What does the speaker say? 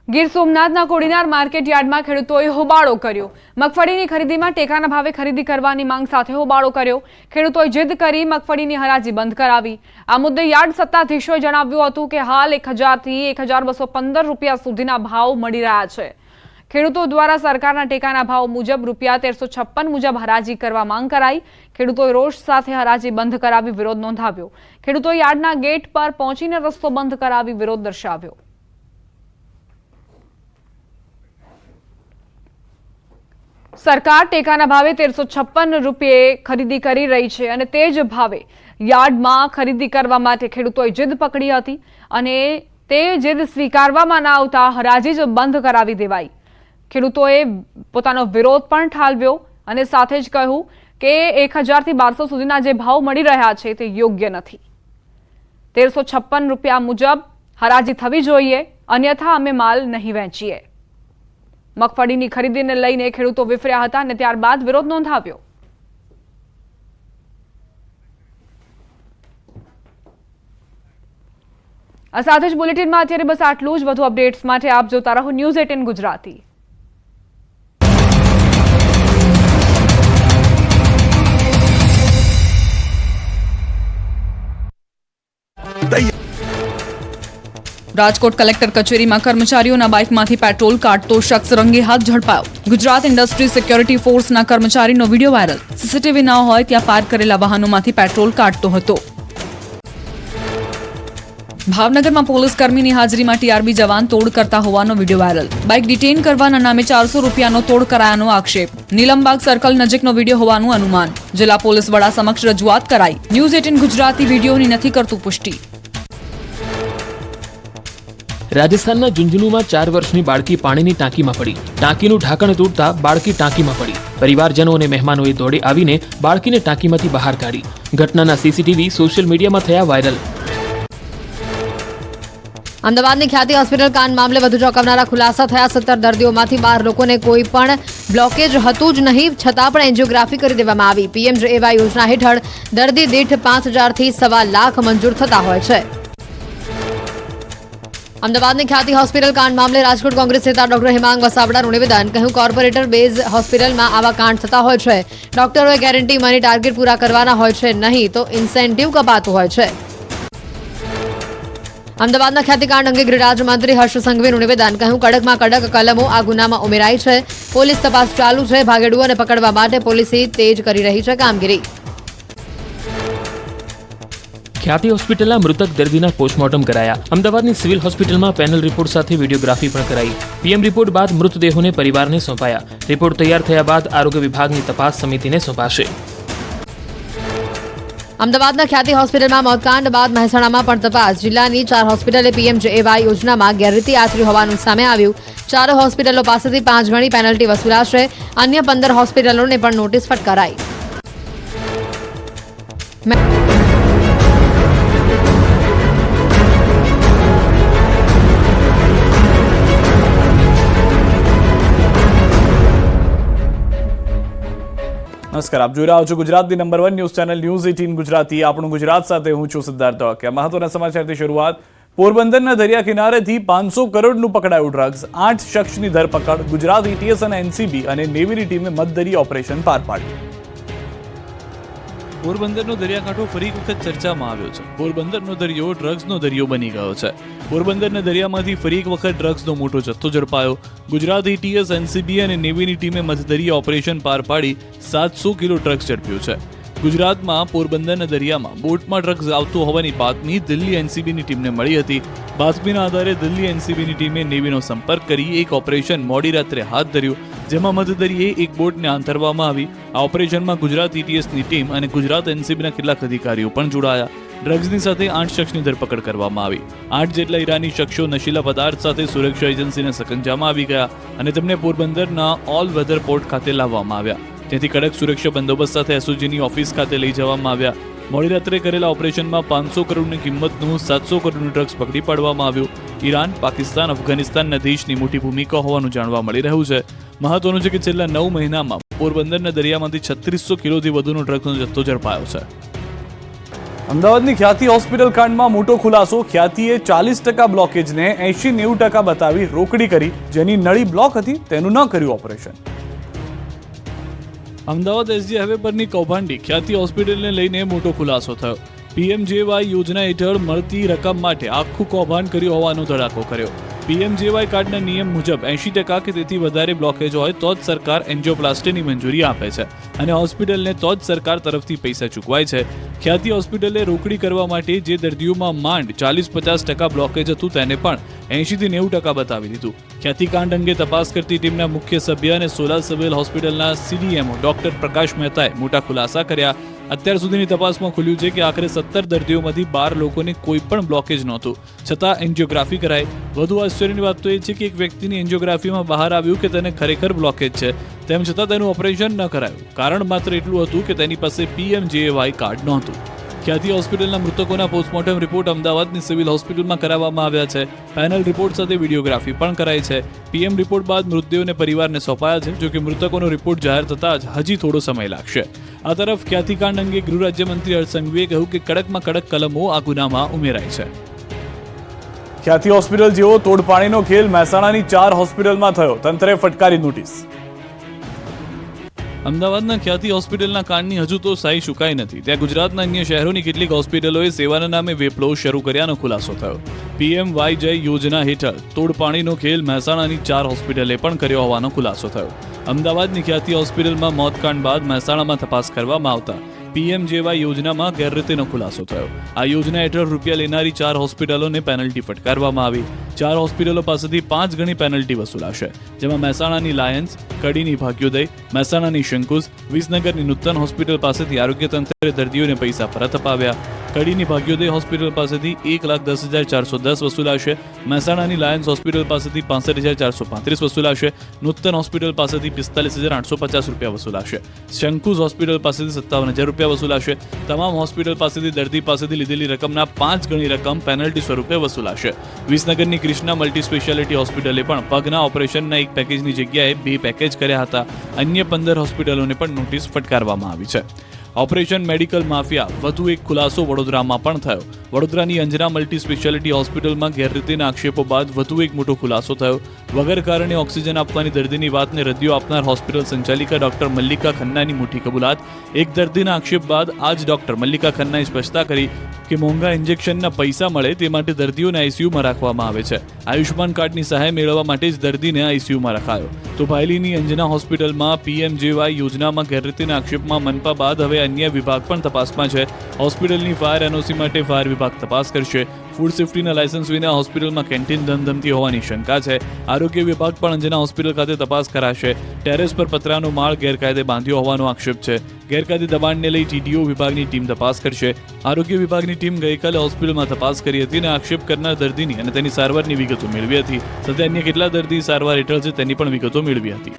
Gir સોમનાથના Kodinar market યાર્ડમાં ખેડૂતોએ હોબાળો કર્યો। મગફળીની ખરીદીમાં ટેકાના ભાવે ખરીદી કરવાની માંગ સાથે હોબાળો કર્યો। ખેડૂતોએ જીદ કરી મગફળીની હરાજી બંધ કરાવી। આ મુદ્દે યાર્ડ સત્તાધીશોએ જણાવ્યું હતું કે હાલ 1000 થી 1215 રૂપિયા સુધીના ભાવ મળી રહ્યા છે। ખેડૂતો દ્વારા સરકારના ટેકાના ભાવ મુજબ રૂપિયા 1356 મુજબ હરાજી કરવા માંગ કરાઈ। ખેડૂતોએ રોષ સાથે હરાજી બંધ કરાવી વિરોધ નોંધાવ્યો। ખેડૂતોએ યાર્ડના ગેટ પર પહોંચીને રસ્તો બંધ કરાવી વિરોધ દર્શાવ્યો। सरकार टेकाना भावे 1356 રૂપિયે खरीदी કરી રહી છે અને તે જ ભાવે યાર્ડમાં ખરીદી કરવા માટે ખેડૂતોએ જીદ પકડી હતી અને તે જીદ સ્વીકારવામાં ન આવતા હરાજી જ બંધ કરાવી દેવાઈ। ખેડૂતોએ પોતાનો વિરોધ પણ ઠાલવ્યો અને સાથે જ કહ્યું કે 1000 થી 1200 સુધીના જે ભાવ મળી રહ્યા છે તે યોગ્ય નથી। 1356 રૂપિયા મુજબ હરાજી થવી જોઈએ, અન્યથા અમે માલ નહીં વેચીએ। મગફળીની ખરીદીને લઈને ખેડૂતો વિફર્યા હતા અને ત્યારબાદ વિરોધ નોંધાવ્યો। આ સાથે જ બુલેટિનમાં અત્યારે બસ આટલું જ। વધુ અપડેટ્સ માટે આપ જોતા રહો ન્યૂઝ 18 ગુજરાતી। રાજકોટ કલેક્ટર કચેરીમાં કર્મચારીઓના બાઇકમાંથી પેટ્રોલ કાઢતો શખ્સ રંગે હાથ ઝડપાયો। ગુજરાત ઇન્ડસ્ટ્રી સિક્યોરિટી ફોર્સના કર્મચારીનો વિડીયો વાયરલ। સીસીટીવી ન હોય ત્યાં પાર્ક કરેલા વાહનોમાંથી પેટ્રોલ કાઢતો હતો। ભાવનગરમાં પોલીસ કર્મીની હાજરીમાં ટીઆરબી જવાન તોડ કરતા હોવાનો વિડીયો વાયરલ। બાઇક ડિટેઇન કરવાના નામે 400 રૂપિયાનો તોડ કરાયાનો આક્ષેપ। નીલમબાગ સર્કલ નજીકનો વિડીયો હોવાનું અનુમાન। જિલ્લા પોલીસ વડા સમક્ષ રજૂઆત કરાઈ। ન્યૂઝ 18 ગુજરાતી વિડીયોની નથી કરતું પુષ્ટિ। રાજસ્થાનના ઝુંઝુનુમાં 4 વર્ષની બાળકી પાણીની ટાંકીમાં પડી। ટાંકીનું ઢાંકણ તૂટતા બાળકી ટાંકીમાં પડી। પરિવારજનો અને મહેમાનોએ દોડી આવીને બાળકીને ટાંકીમાંથી બહાર કાઢી। ઘટનાના સીસીટીવી સોશિયલ મીડિયામાં થયા વાયરલ। અમદાવાદની ખ્યાતિ હોસ્પિટલ કાંડ મામલે વધુ ચોંકાવનારા ખુલાસા થયા। 17 દર્દીઓમાંથી 12 લોકોને કોઈ પણ બ્લોકેજ હતું જ નહીં, છતાં પણ એન્જિયોગ્રાફી કરી દેવામાં આવી। પીએમજેએવાય યોજના હેઠળ દર્દી દીઠ 5000 થી 1.25 લાખ મંજૂર થતા હોય છે। અમદાવાદની ખ્યાતિ હોસ્પિટલ કાંડ મામલે રાજકોટ કોંગ્રેસ નેતા ડોક્ટર હેમાંગ વસાવડાનું નિવેદન। કહ્યું, કોર્પોરેટર બેઝ હોસ્પિટલમાં આવા કાંડ થતા હોય છે। ડોક્ટરોએ ગેરંટી મની ટાર્ગેટ પૂરા કરવાના હોય છે, નહીં તો ઇન્સેન્ટિવ કપાતું હોય છે। અમદાવાદના ખ્યાતિકાંડ અંગે ગૃહ રાજ્યમંત્રી હર્ષ સંઘવીનું નિવેદન। કહ્યું, કડકમાં કડક કલમો આ ગુનામાં ઉમેરાઈ છે। પોલીસ તપાસ ચાલુ છે। ભાગેડુઓને પકડવા માટે પોલીસે તેજ કરી રહી છે કામગીરી। ખ્યાતિ હોસ્પિટલના મૃતક દર્દીના પોસ્ટમોર્ટમ કરાયા। અમદાવાદની સિવિલ હોસ્પિટલમાં પેનલ રિપોર્ટ સાથે વિડીયોગ્રાફી પણ કરાઈ। પીએમ રિપોર્ટ બાદ મૃતદેહોને પરિવારને સોંપાયા। રિપોર્ટ તૈયાર થયા બાદ આરોગ્ય વિભાગની તપાસ સમિતિને સોંપાશે। અમદાવાદના ખ્યાતિ હોસ્પિટલમાં મોતકાંડ બાદ મહેસાણામાં પણ તપાસ। જિલ્લાની 4 હોસ્પિટલે પીએમજેએવાય યોજનામાં ગેરરીતિ આચરી હોવાનું સામે આવ્યું। 4 હોસ્પિટલો પાસેથી 5 ગણી પેનલ્ટી વસૂલાશે। અન્ય 15 હોસ્પિટલોને પણ નોટિસ ફટકારાઈ। નમસ્કાર, આપ જોઈ રહ્યા છો ગુજરાતની number 1 news channel news 18 Gujarati. આપણું ગુજરાત સાથે હું છું સિદ્ધાર્થ ધોળકિયા। મહત્વના સમાચારથી શરૂઆત। પોરબંદરના દરિયા કિનારેથી 500 કરોડનું પકડાયું ડ્રગ્સ। 8 શખ્સની ધરપકડ। ગુજરાત એટીએસ અને એનસીબી અને નેવીની ટીમે મધદરિયે ઓપરેશન પાર પાડ્યું। પોરબંદરનો દરિયાકાંઠો ફરી વખત ચર્ચામાં આવ્યો છે। પોરબંદરનો દરિયો ડ્રગ્સનો દરિયો બની ગયો છે। પોરબંદરના દરિયામાંથી ફરી એક વખત ડ્રગ્સનો મોટો જથ્થો ઝડપાયો। ગુજરાત એટીએસ, એનસીબી અને નેવીની ટીમે મધદરિયે ઓપરેશન પાર પાડી 700 કિલો ડ્રગ્સ ઝડપ્યું છે। ગુજરાતમાં પોરબંદરના દરિયામાં બોટમાં ડ્રગ્સ આવતો હોવાની બાતમી દિલ્હી એનસીબીની ટીમને મળી હતી। બાતમીના આધારે દિલ્હી એનસીબીની ટીમે નેવીનો સંપર્ક કરી એક ઓપરેશન મોડી રાત્રે હાથ ધર્યું, જેમાં મધદરિયે એક બોટને આંતરવામાં આવી। આ ઓપરેશનમાં ગુજરાત એટીએસની ટીમ અને ગુજરાત એનસીબીના કેટલાક અધિકારીઓ પણ જોડાયા। ડ્રગ્સની સાથે 8 શખ્સની ધરપકડ કરવામાં આવી। 8 જેટલા ઈરાની શખ્સો નશીલા પદાર્થ સાથે સુરક્ષા એજન્સીના સકંજામાં આવી ગયા અને તેમને પોરબંદરના ઓલ વેધર પોર્ટ ખાતે લાવવામાં આવ્યા। જેથી કડક સુરક્ષા બંદોબસ્ત સાથે એસઓજીની ઓફિસ ખાતે લઈ જવામાં આવ્યા। મોડી રાત્રે કરેલા ઓપરેશનમાં 500 કરોડની કિંમતનું 700 કરોડનું ડ્રગ્સ પકડી પાડવામાં આવ્યું। ઈરાન, પાકિસ્તાન, અફઘાનિસ્તાનના દેશની મોટી ભૂમિકા હોવાનું જાણવા મળી રહ્યું છે। મહત્વનું છે કે છેલ્લા 9 મહિનામાં પોરબંદરના દરિયામાંથી 3600 કિલોથી વધુનો ડ્રગ્સનો જથ્થો ઝડપાયો છે। અમદાવાદની ખ્યાતિ હોસ્પિટલ કાંડમાં મોટો ખુલાસો. ખ્યાતિએ 40% બ્લોકેજને 80-90% બતાવી રોકડી કરી. જેની નળી બ્લોક હતી તેનું ન કર્યું ઓપરેશન. અમદાવાદ એસજી હાઈવે પરની કૌભાંડી ખ્યાતિ હોસ્પિટલને લઈને મોટો ખુલાસો થયો. પીએમજેવાય યોજના હેઠળ મળતી રકમ માટે આખું કૌભાંડ કર્યું હોવાનો ધડાકો કર્યો. પીએમજેવાય કાર્ડના નિયમ મુજબ 80% કે તેથી વધારે બ્લોકેજ હોય તો જ સરકાર એન્જિયોપ્લાસ્ટીની મંજૂરી આપે છે અને હોસ્પિટલને તો જ સરકાર તરફથી પૈસા ચૂકવાય છે. ખ્યાતિ હોસ્પિટલે રોકડી કરવા માટે જે દર્દીઓમાં માંડ 40-50% બ્લોકેજ હતું તેને પણ 80-90% બતાવી દીધું. ખ્યાતિકાંડ અંગે તપાસ કરતી ટીમના મુખ્ય સભ્ય અને સોલા સિવિલ હોસ્પિટલના સીડીએમઓ ડોક્ટર પ્રકાશ મહેતાએ મોટા ખુલાસા કર્યા. અત્યાર સુધીની તપાસમાં ખુલ્યું છે કે આખરે 17 દર્દીઓમાંથી 12 લોકોને કોઈ પણ બ્લોકેજ નહોતું, છતાં એન્જિયોગ્રાફી કરાઈ. વધુ આશ્ચર્યની વાત તો એ છે કે એક વ્યક્તિની એન્જિયોગ્રાફીમાં બહાર આવ્યું કે તેને ખરેખર બ્લોકેજ છે, તેમ છતાં તેનું ઓપરેશન ન કરાયું. કારણ માત્ર એટલું હતું કે તેની પાસે પીએમજેએવાય કાર્ડ નહોતું. ખ્યાતિ હોસ્પિટલના મૃતકોના પોસ્ટમોર્ટમ રિપોર્ટ અમદાવાદની સિવિલ હોસ્પિટલમાં કરાવવામાં આવ્યા છે. પેનલ રિપોર્ટ સાથે વિડીયોગ્રાફી પણ કરાઈ છે. પીએમ રિપોર્ટ બાદ મૃતદેહોને પરિવારને સોંપાયા છે. જોકે મૃતકોનો રિપોર્ટ જાહેર થતાં જ હજી થોડો સમય લાગશે. આ તરફ ખ્યાતિકાંડ અંગે ગૃહ રાજ્યમંત્રી હર્ષ સંઘવીએ કહ્યું કે કડકમાં કડક કલમો આ ગુનામાં ઉમેરાઈ છે. ખ્યાતિ હોસ્પિટલ જેવો તોડપાણીનો ખેલ મહેસાણાની 4 હોસ્પિટલમાં થયો. તંત્રે ફટકારી નોટિસ. અમદાવાદના ખ્યાતિ હોસ્પિટલના કાંડની હજુ તો સાઈ સુકાઈ નથી. ત્યાં ગુજરાતના અન્ય શહેરોની કેટલીક હોસ્પિટલોએ સેવાના નામે વેપલો શરૂ કર્યાનો ખુલાસો થયો. પીએમવાયજય યોજના હેઠળ તોડપાણીનો ખેલ મહેસાણાની 4 હોસ્પિટલે પણ કર્યો હોવાનો ખુલાસો થયો. અમદાવાદની ખ્યાતિ હોસ્પિટલમાં મોતકાંડ બાદ મહેસાણામાં તપાસ કરવામાં આવતા પીએમજેવાય યોજનામાં ગેરરીતિનો ખુલાસો થયો. આ યોજના હેઠળ રૂપિયા લેનારી 4 હોસ્પિટલોને પેનલ્ટી ફટકારવામાં આવી. 4 હોસ્પિટલો પાસેથી 5 ગણી પેનલ્ટી વસૂલાશે, જેમાં મહેસાણાની લાયન્સ, કડીની ભાગ્યોદય, મહેસાણાની શંકુસ, વિસનગરની નૂતન હોસ્પિટલ પાસેથી આરોગ્ય તંત્રે દર્દીઓને પૈસા પરત અપાવ્યા. કડીની ભાગ્યોદય હોસ્પિટલ પાસેથી 1,10,410 વસૂલાશે. મહેસાણાની લાયન્સ હોસ્પિટલ પાસેથી 65,435 વસૂલાશે. નૂતન હોસ્પિટલ પાસેથી 45,850 રૂપિયા વસૂલાશે. શંકુસ હોસ્પિટલ પાસેથી 57,000 રૂપિયા વસૂલાશે. તમામ હોસ્પિટલ પાસેથી દર્દી પાસેથી લીધેલી રકમના 5 ગણી રકમ પેનલ્ટી સ્વરૂપે વસૂલાશે. વિસનગરની ક્રિષ્ના મલ્ટી સ્પેશિયાલિટી હોસ્પિટલે પણ પગના ઓપરેશનના એક પેકેજની જગ્યાએ 2 પેકેજ કર્યા હતા. અન્ય 15 હોસ્પિટલોને પણ નોટિસ ફટકારવામાં આવી છે. ઓપરેશન મેડિકલ માફિયા વધુ એક ખુલાસો વડોદરામાં પણ થયો. વડોદરાની અંજના મલ્ટી સ્પેશિયાલિટી હોસ્પિટલમાં ગેરરીતિના આક્ષેપો બાદ વધુ એક મોટો ખુલાસો થયો. વગર કારણે ઓક્સિજન આપવાની દર્દીની વાતને રદિયો આપનાર હોસ્પિટલ સંચાલિકા ડોક્ટર મલ્લિકા ખન્નાની મોટી કબૂલાત. એક દર્દીના આક્ષેપ બાદ આજ ડોક્ટર મલ્લિકા ખન્નાએ સ્પષ્ટતા કરી કે મોંઘા ઇન્જેક્શનના પૈસા મળે તે માટે દર્દીઓને આઈસીયુમાં રાખવામાં આવે છે. આયુષ્માન કાર્ડની સહાય મેળવવા માટે જ દર્દીને આઈસીયુમાં રખાયો. તો ભાયલીની અંજના હોસ્પિટલમાં પીએમજેવાય યોજનામાં ગેરરીતિના આક્ષેપમાં મનપા બાદ હવે અન્ય વિભાગ પણ તપાસમાં છે. હોસ્પિટલની ફાયર એનઓસી માટે ફાયર વિભાગ તપાસ કરશે. ફૂડ સેફ્ટીના લાયસન્સ વિના હોસ્પિટલમાં કેન્ટીન ધમધમતી હોવાની શંકા છે. આરોગ્ય વિભાગ પણ અંજના હોસ્પિટલ ખાતે તપાસ કરાશે. ટેરેસ પર પતરાનો માળ ગેરકાયદે બાંધ્યો હોવાનો આક્ષેપ છે. ગેરકાયદે દબાણને લઈ ટીડીઓ વિભાગની ટીમ તપાસ કરશે. આરોગ્ય વિભાગની ટીમ ગઈકાલે હોસ્પિટલમાં તપાસ કરી હતી અને આક્ષેપ કરનાર દર્દીની અને તેની સારવારની વિગતો મેળવી હતી. સાથે અન્ય કેટલા દર્દી સારવાર હેઠળ છે તેની પણ વિગતો મેળવી હતી.